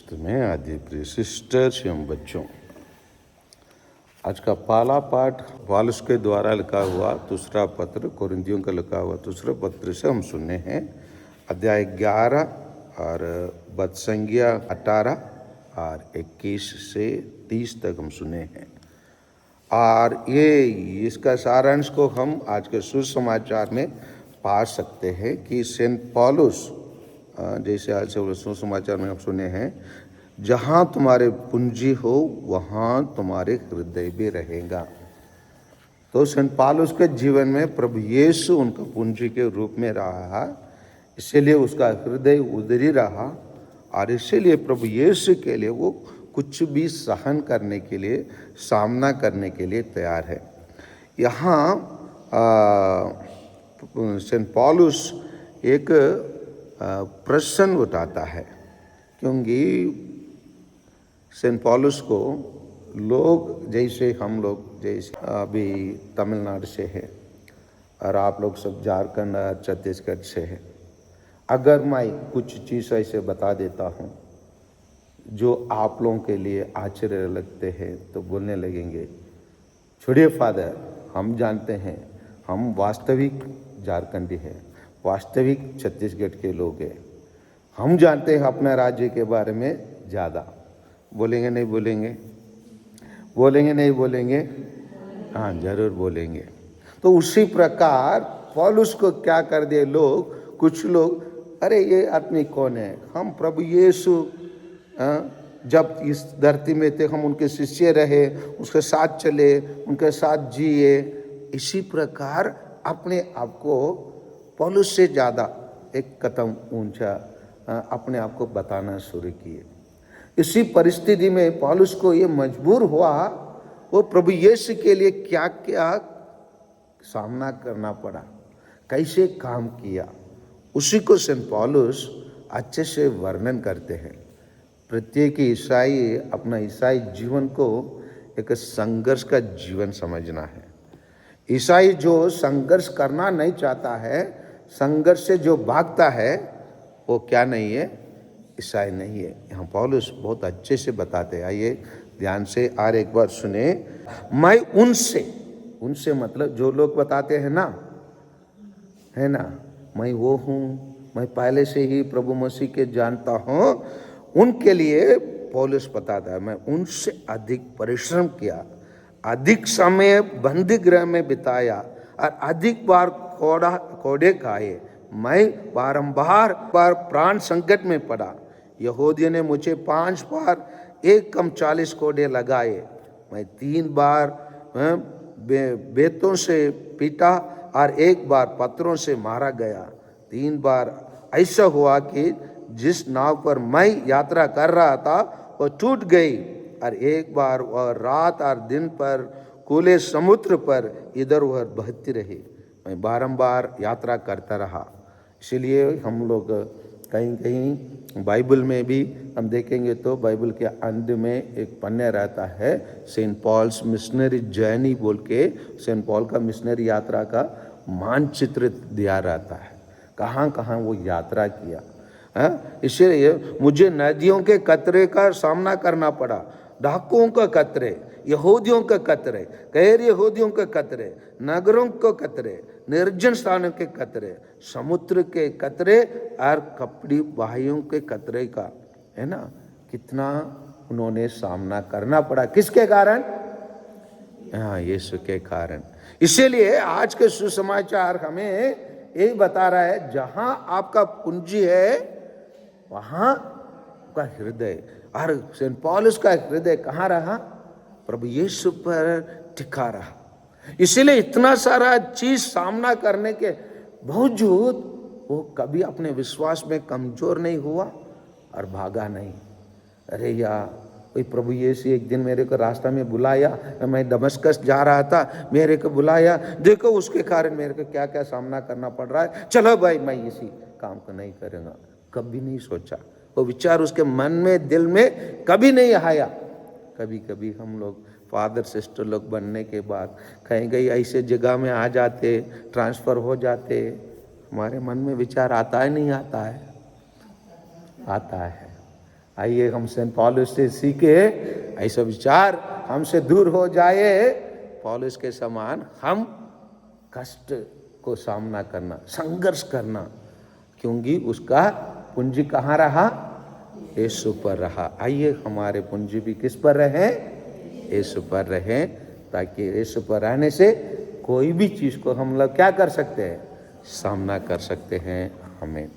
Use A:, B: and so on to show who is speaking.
A: क्रिस्त में आदि प्रिय सिस्टर्स एवं बच्चों, आज का पहला पाठ पौलुस के द्वारा लिखा हुआ दूसरा पत्र कोरिन्थियों का लिखा हुआ दूसरा पत्र से हम सुने हैं। अध्याय 11 और पद संख्या 18 और 21 से 30 तक हम सुने हैं। और ये इसका सारांश को हम आज के सुसमाचार में पा सकते हैं कि सेंट पौलुस जैसे आज से सुसमाचार में हम सुने हैं, जहाँ तुम्हारे पूंजी हो वहाँ तुम्हारे हृदय भी रहेगा। तो सेंट पौलुस के जीवन में प्रभु यीशु उनका पूंजी के रूप में रहा, इसीलिए उसका हृदय उधर ही रहा और इसीलिए प्रभु यीशु के लिए वो कुछ भी सहन करने के लिए, सामना करने के लिए तैयार है। यहाँ सेंट पौलुस एक प्रश्न उठाता है, क्योंकि सेंट पौलुस को लोग जैसे हम लोग जैसे अभी तमिलनाडु से है और आप लोग सब झारखंड और छत्तीसगढ़ से है, अगर मैं कुछ चीज़ ऐसे बता देता हूँ जो आप लोगों के लिए आश्चर्य लगते हैं तो बोलने लगेंगे, छोड़िए फादर, हम जानते हैं, हम वास्तविक झारखंडी हैं, वास्तविक छत्तीसगढ़ के लोग हैं, हम जानते हैं अपने राज्य के बारे में ज़्यादा। बोलेंगे नहीं बोलेंगे? बोलेंगे नहीं बोलेंगे? हाँ, जरूर बोलेंगे। तो उसी प्रकार पौलुस को क्या कर दिए लोग, कुछ लोग, अरे ये आदमी कौन है? हम प्रभु यीशु जब इस धरती में थे हम उनके शिष्य रहे, उसके साथ चले, उनके साथ जिए। इसी प्रकार अपने आप को पौलुस से ज़्यादा एक कदम ऊंचा अपने आप को बताना शुरू किए। इसी परिस्थिति में पौलुस को ये मजबूर हुआ, वो प्रभु यीशु के लिए क्या क्या सामना करना पड़ा, कैसे काम किया, उसी को सेंट पौलुस अच्छे से वर्णन करते हैं। प्रत्येक ईसाई अपना ईसाई जीवन को एक संघर्ष का जीवन समझना है। ईसाई जो संघर्ष करना नहीं चाहता है, संघर्ष से जो भागता है, वो क्या नहीं है? ईसाई नहीं है। यहाँ पौलुस बहुत अच्छे से बताते हैं। आइए ध्यान से और एक बार सुने। मैं उनसे मतलब जो लोग बताते हैं ना, है ना, मैं वो हूँ, मैं पहले से ही प्रभु मसीह के जानता हूँ, उनके लिए पौलुस बताता है, मैं उनसे अधिक परिश्रम किया, अधिक समय बंदी गृह में बिताया और अधिक बार कोड़े खाए, मैं बारंबार प्राण संकट में पड़ा। यहूदियों ने मुझे 5 बार एक कम 40 कोड़े लगाए, मैं 3 बार बेतों से पीटा और 1 बार पत्थरों से मारा गया। 3 बार ऐसा हुआ कि जिस नाव पर मैं यात्रा कर रहा था वो टूट गई और 1 बार वह रात और दिन पर खुले समुद्र पर इधर उधर बहती रही। मैं बारंबार यात्रा करता रहा। इसीलिए हम लोग कहीं कहीं बाइबल में भी हम देखेंगे तो बाइबल के अंत में एक पन्ने रहता है, सेंट पॉल्स मिशनरी जर्नी बोल के, सेंट पॉल का मिशनरी यात्रा का मानचित्र दिया रहता है, कहाँ कहाँ वो यात्रा किया। इसलिए मुझे नदियों के कतरे का सामना करना पड़ा, डाकुओं का कतरे, यहूदियों का कतरे, गैर यहूदियों के कतरे, नगरों के कतरे, निर्जन स्थानों के कतरे, समुद्र के कतरे और कपड़ी भाइयों के कतरे का, है ना, कितना उन्होंने सामना करना पड़ा। किसके कारण? हाँ, यीशु के कारण। इसीलिए आज के सुसमाचार हमें यही बता रहा है, जहां आपका पूंजी है वहां का हृदय। और सेंट पौलुस का हृदय कहाँ रहा? प्रभु यीशु पर टिका रहा। इसीलिए इतना सारा चीज सामना करने के बावजूद वो कभी अपने विश्वास में कमजोर नहीं हुआ और भागा नहीं। अरे यार, कोई प्रभु यीशु एक दिन मेरे को रास्ता में बुलाया, मैं दमस्कस जा रहा था, मेरे को बुलाया, देखो उसके कारण मेरे को क्या क्या सामना करना पड़ रहा है, चलो भाई मैं इसी काम को नहीं करूँगा। कभी नहीं सोचा, वो विचार उसके मन में, दिल में कभी नहीं आया। कभी कभी हम लोग फादर सिस्टर लोग बनने के बाद कहीं कहीं ऐसे जगह में आ जाते, ट्रांसफ़र हो जाते, हमारे मन में विचार आता है नहीं आता है? आता है। आइए हम सेंट पॉलुस से सीखे, ऐसा विचार हमसे दूर हो जाए, पॉलुस के समान हम कष्ट को सामना करना, संघर्ष करना, क्योंकि उसका पूंजी कहाँ रहा? यीशु पर रहा। आइए हमारे पूंजी भी किस पर रहे? यीशु पर रहे, ताकि यीशु पर रहने से कोई भी चीज़ को हम लोग क्या कर सकते हैं? सामना कर सकते हैं। हमें